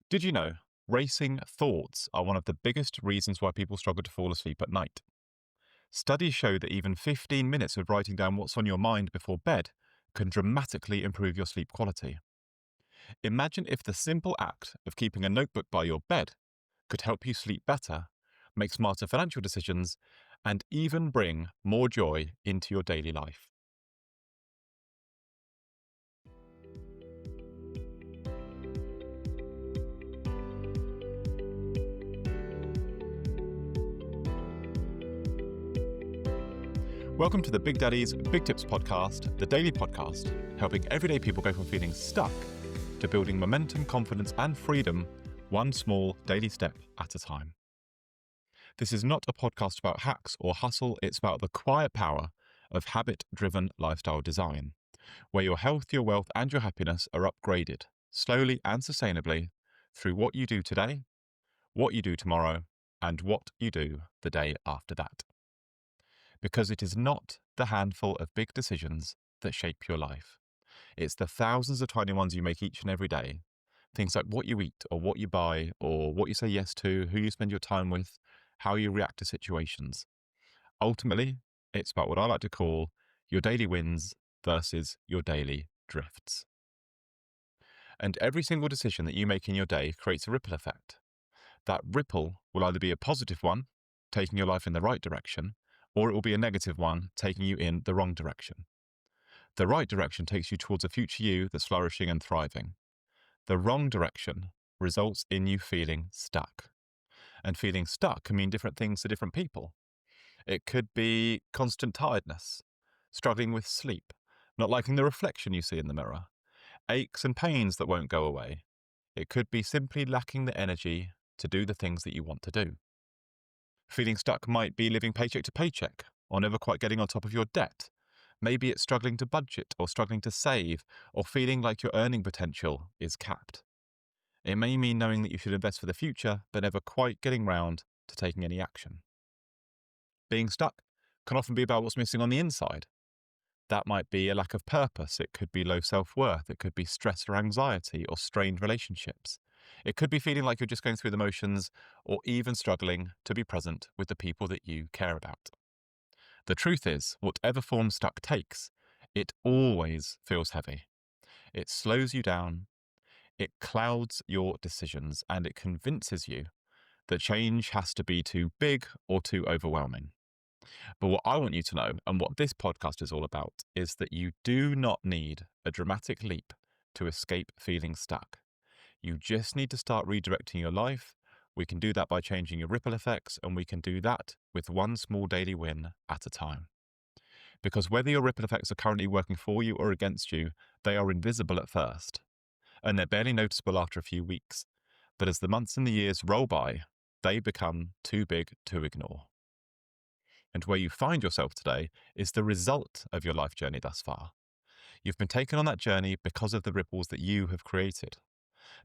Did you know racing thoughts are one of the biggest reasons why people struggle to fall asleep at night? Studies show that even 15 minutes of writing down what's on your mind before bed can dramatically improve your sleep quality. Imagine if the simple act of keeping a notebook by your bed could help you sleep better, make smarter financial decisions, and even bring more joy into your daily life. Welcome to the Big Daddy's Big Tips podcast, the daily podcast, helping everyday people go from feeling stuck to building momentum, confidence, and freedom, one small daily step at a time. This is not a podcast about hacks or hustle, it's about the quiet power of habit-driven lifestyle design, where your health, your wealth, and your happiness are upgraded, slowly and sustainably, through what you do today, what you do tomorrow, and what you do the day after that. Because it is not the handful of big decisions that shape your life. It's the thousands of tiny ones you make each and every day. Things like what you eat or what you buy or what you say yes to, who you spend your time with, how you react to situations. Ultimately, it's about what I like to call your daily wins versus your daily drifts. And every single decision that you make in your day creates a ripple effect. That ripple will either be a positive one, taking your life in the right direction, or it will be a negative one, taking you in the wrong direction. The right direction takes you towards a future you that's flourishing and thriving. The wrong direction results in you feeling stuck. And feeling stuck can mean different things to different people. It could be constant tiredness, struggling with sleep, not liking the reflection you see in the mirror, aches and pains that won't go away. It could be simply lacking the energy to do the things that you want to do. Feeling stuck might be living paycheck to paycheck or never quite getting on top of your debt. Maybe it's struggling to budget or struggling to save or feeling like your earning potential is capped. It may mean knowing that you should invest for the future, but never quite getting round to taking any action. Being stuck can often be about what's missing on the inside. That might be a lack of purpose. It could be low self-worth. It could be stress or anxiety or strained relationships. It could be feeling like you're just going through the motions or even struggling to be present with the people that you care about. The truth is, whatever form stuck takes, it always feels heavy. It slows you down, it clouds your decisions, and it convinces you that change has to be too big or too overwhelming. But what I want you to know, and what this podcast is all about, is that you do not need a dramatic leap to escape feeling stuck. You just need to start redirecting your life. We can do that by changing your ripple effects, and we can do that with one small daily win at a time. Because whether your ripple effects are currently working for you or against you, they are invisible at first, and they're barely noticeable after a few weeks. But as the months and the years roll by, they become too big to ignore. And where you find yourself today is the result of your life journey thus far. You've been taken on that journey because of the ripples that you have created.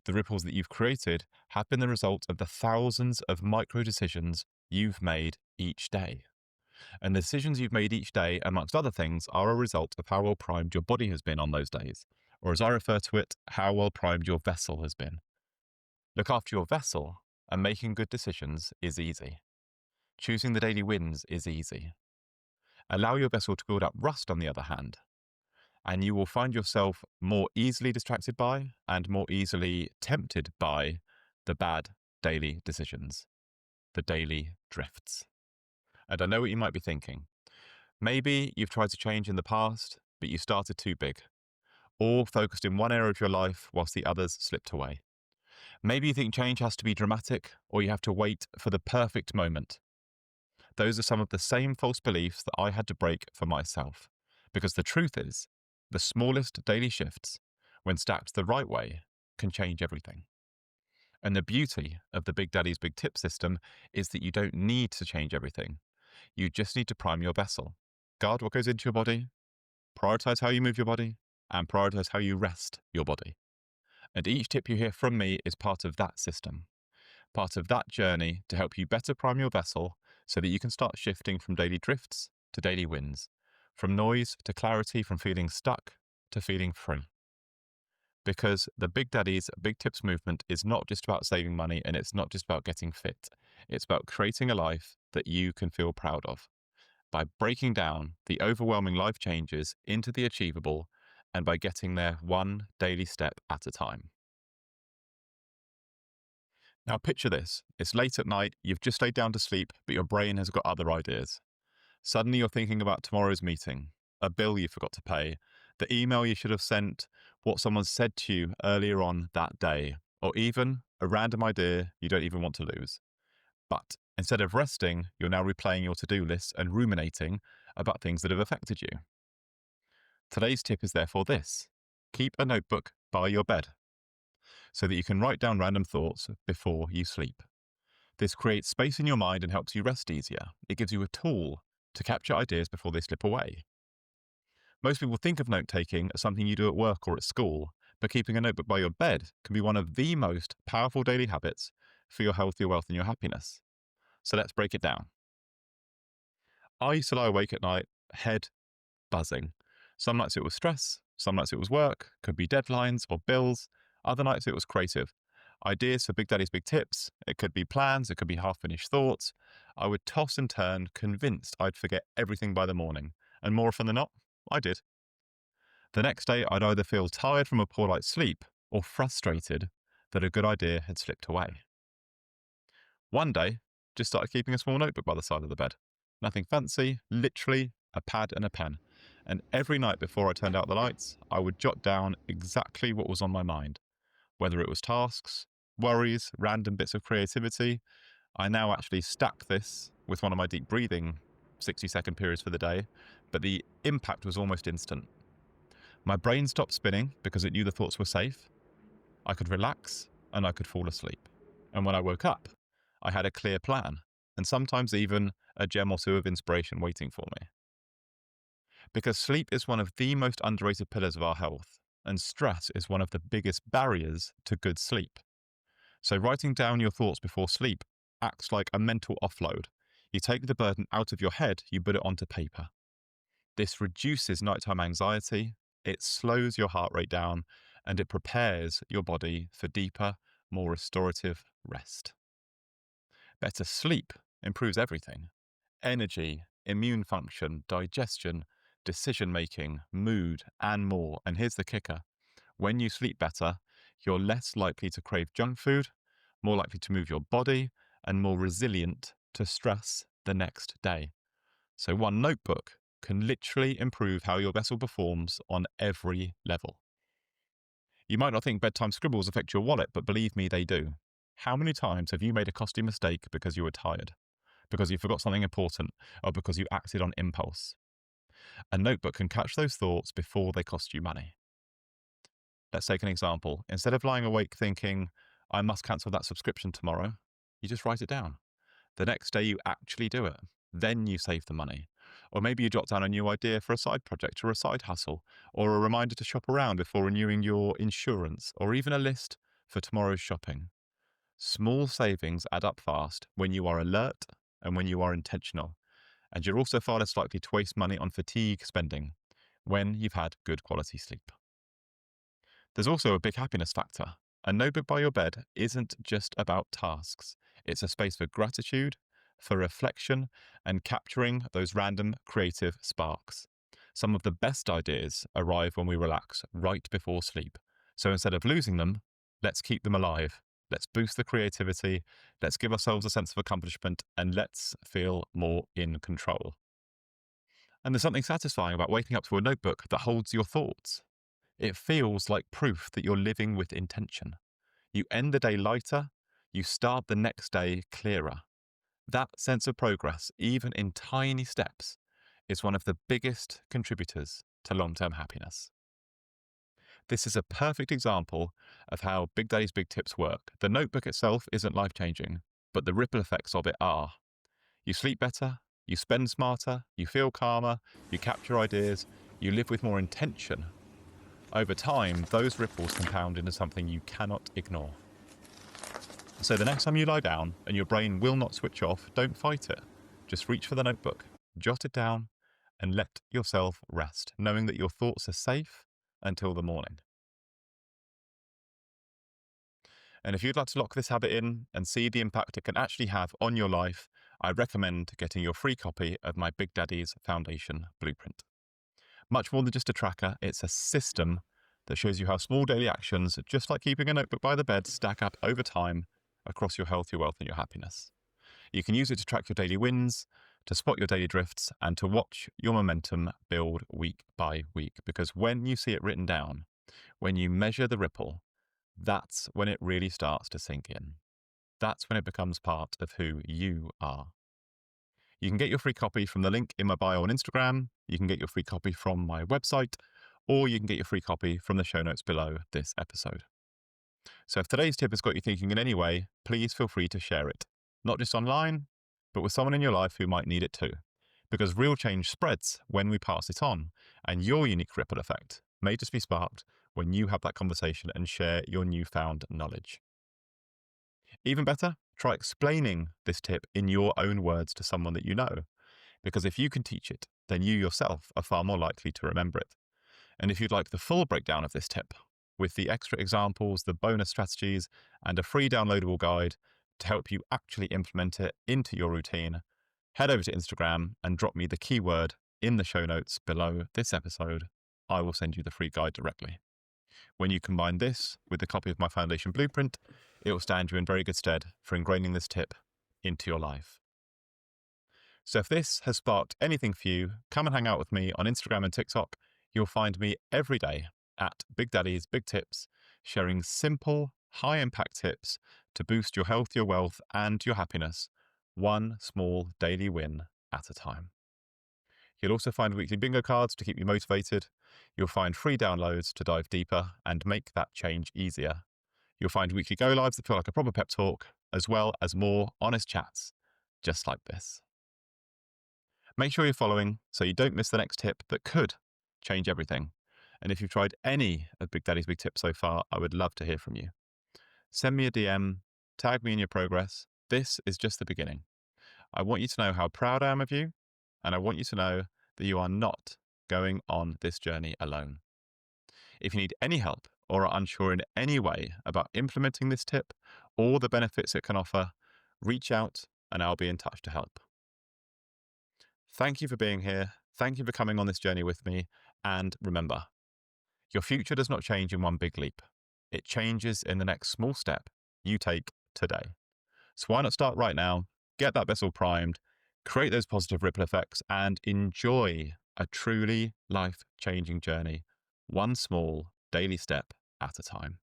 The ripples that you've created have been the result of the thousands of micro decisions you've made each day. And the decisions you've made each day, amongst other things, are a result of how well primed your body has been on those days. Or as I refer to it, how well primed your vessel has been. Look after your vessel, and making good decisions is easy. Choosing the daily wins is easy. Allow your vessel to build up rust, on the other hand, and you will find yourself more easily distracted by and more easily tempted by the bad daily decisions, the daily drifts. And I know what you might be thinking. Maybe you've tried to change in the past, but you started too big, or focused in one area of your life whilst the others slipped away. Maybe you think change has to be dramatic, or you have to wait for the perfect moment. Those are some of the same false beliefs that I had to break for myself. Because the truth is, the smallest daily shifts, when stacked the right way, can change everything. And the beauty of the Big Daddy's Big Tip system is that you don't need to change everything. You just need to prime your vessel. Guard what goes into your body, prioritize how you move your body, and prioritize how you rest your body. And each tip you hear from me is part of that system, part of that journey to help you better prime your vessel so that you can start shifting from daily drifts to daily wins, from noise to clarity, from feeling stuck to feeling free. Because the Big Daddy's Big Tips movement is not just about saving money and it's not just about getting fit. It's about creating a life that you can feel proud of by breaking down the overwhelming life changes into the achievable and by getting there one daily step at a time. Now picture this. It's late at night, you've just laid down to sleep, but your brain has got other ideas. Suddenly you're thinking about tomorrow's meeting, a bill you forgot to pay, the email you should have sent, what someone said to you earlier on that day, or even a random idea you don't even want to lose. But instead of resting, you're now replaying your to-do list and ruminating about things that have affected you. Today's tip is therefore this: keep a notebook by your bed so that you can write down random thoughts before you sleep. This creates space in your mind and helps you rest easier. It gives you a tool to capture ideas before they slip away. Most people think of note-taking as something you do at work or at school, but keeping a notebook by your bed can be one of the most powerful daily habits for your health, your wealth, and your happiness. So let's break it down. I used to lie awake at night, head buzzing. Some nights it was stress, some nights it was work, could be deadlines or bills. Other nights it was creative. Ideas for Big Daddy's Big Tips. It could be plans, it could be half-finished thoughts. I would toss and turn, convinced I'd forget everything by the morning. And more often than not, I did. The next day, I'd either feel tired from a poor night's sleep or frustrated that a good idea had slipped away. One day, just started keeping a small notebook by the side of the bed. Nothing fancy, literally a pad and a pen. And every night before I turned out the lights, I would jot down exactly what was on my mind. Whether it was tasks, worries, random bits of creativity. I now actually stack this with one of my deep breathing 60-second periods for the day, but the impact was almost instant. My brain stopped spinning because it knew the thoughts were safe. I could relax and I could fall asleep. And when I woke up, I had a clear plan and sometimes even a gem or two of inspiration waiting for me. Because sleep is one of the most underrated pillars of our health, and stress is one of the biggest barriers to good sleep. So writing down your thoughts before sleep acts like a mental offload. You take the burden out of your head, you put it onto paper. This reduces nighttime anxiety, it slows your heart rate down, and it prepares your body for deeper, more restorative rest. Better sleep improves everything: energy, immune function, digestion, decision-making, mood, and more. And here's the kicker: when you sleep better, you're less likely to crave junk food, more likely to move your body, and more resilient to stress the next day. So one notebook can literally improve how your vessel performs on every level. You might not think bedtime scribbles affect your wallet, but believe me, they do. How many times have you made a costly mistake because you were tired, because you forgot something important, or because you acted on impulse? A notebook can catch those thoughts before they cost you money. Let's take an example. Instead of lying awake thinking, I must cancel that subscription tomorrow, you just write it down. The next day you actually do it. Then you save the money. Or maybe you jot down a new idea for a side project or a side hustle, or a reminder to shop around before renewing your insurance, or even a list for tomorrow's shopping. Small savings add up fast when you are alert and when you are intentional. And you're also far less likely to waste money on fatigue spending when you've had good quality sleep. There's also a big happiness factor. A notebook by your bed isn't just about tasks. It's a space for gratitude, for reflection, and capturing those random creative sparks. Some of the best ideas arrive when we relax right before sleep. So instead of losing them, let's keep them alive. Let's boost the creativity. Let's give ourselves a sense of accomplishment, and let's feel more in control. And there's something satisfying about waking up to a notebook that holds your thoughts. It feels like proof that you're living with intention. You end the day lighter, you start the next day clearer. That sense of progress, even in tiny steps, is one of the biggest contributors to long-term happiness. This is a perfect example of how Big Daddy's Big Tips work. The notebook itself isn't life-changing, but the ripple effects of it are. You sleep better, you spend smarter, you feel calmer, you capture ideas, you live with more intention. Over time, those ripples compound into something you cannot ignore. So the next time you lie down and your brain will not switch off, don't fight it. Just reach for the notebook, jot it down, and let yourself rest, knowing that your thoughts are safe until the morning. And if you'd like to lock this habit in and see the impact it can actually have on your life, I recommend getting your free copy of my Big Daddy's Foundation Blueprint. Much more than just a tracker, it's a system that shows you how small daily actions, just like keeping a notebook by the bed, stack up over time across your health, your wealth, and your happiness. You can use it to track your daily wins, to spot your daily drifts, and to watch your momentum build week by week. Because when you see it written down, when you measure the ripple, that's when it really starts to sink in. That's when it becomes part of who you are. You can get your free copy from the link in my bio on Instagram. You can get your free copy from my website, or you can get your free copy from the show notes below this episode. So if today's tip has got you thinking in any way, please feel free to share it. Not just online, but with someone in your life who might need it too. Because real change spreads when we pass it on, and your unique ripple effect may just be sparked when you have that conversation and share your newfound knowledge. Even better, try explaining this tip in your own words to someone that you know, because if you can teach it, then you yourself are far more likely to remember it. And if you'd like the full breakdown of this tip, with the extra examples, the bonus strategies, and a free downloadable guide to help you actually implement it into your routine, head over to Instagram and drop me the keyword in the show notes below this episode. I will send you the free guide directly. When you combine this with a copy of my Foundation Blueprint, it will stand you in very good stead for ingraining this tip into your life. So if this has sparked anything for you, come and hang out with me on Instagram and TikTok. You'll find me every day at Big Daddy's Big Tips, sharing simple, high-impact tips to boost your health, your wealth, and your happiness, one small daily win at a time. You'll also find weekly bingo cards to keep you motivated. You'll find free downloads to dive deeper and make that change easier. You'll find weekly go lives that feel like a proper pep talk, as well as more honest chats just like this. Make sure you're following so you don't miss the next tip that could change everything. And if you've tried any of Big Daddy's Big Tips so far, I would love to hear from you. Send me a DM, tag me in your progress. This is just the beginning. I want you to know how proud I am of you, and I want you to know that you are not going on this journey alone. If you need any help or are unsure in any way about implementing this tip or the benefits it can offer, reach out and I'll be in touch to help. Thank you for being here. Thank you for coming on this journey with me. And remember, your future does not change in one big leap. It changes in the next small step you take today. So why not start right now, get that vessel primed, create those positive ripple effects, and enjoy a truly life-changing journey, one small daily step at a time.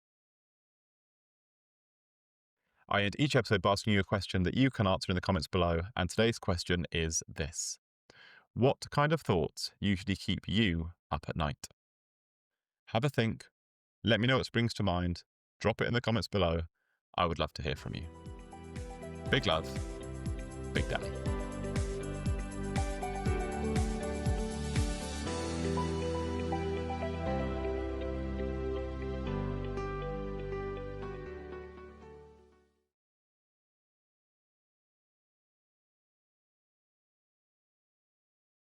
I end each episode by asking you a question that you can answer in the comments below, and today's question is this. What kind of thoughts usually keep you up at night? Have a think. Let me know what springs to mind. Drop it in the comments below. I would love to hear from you. Big love, Big Daddy.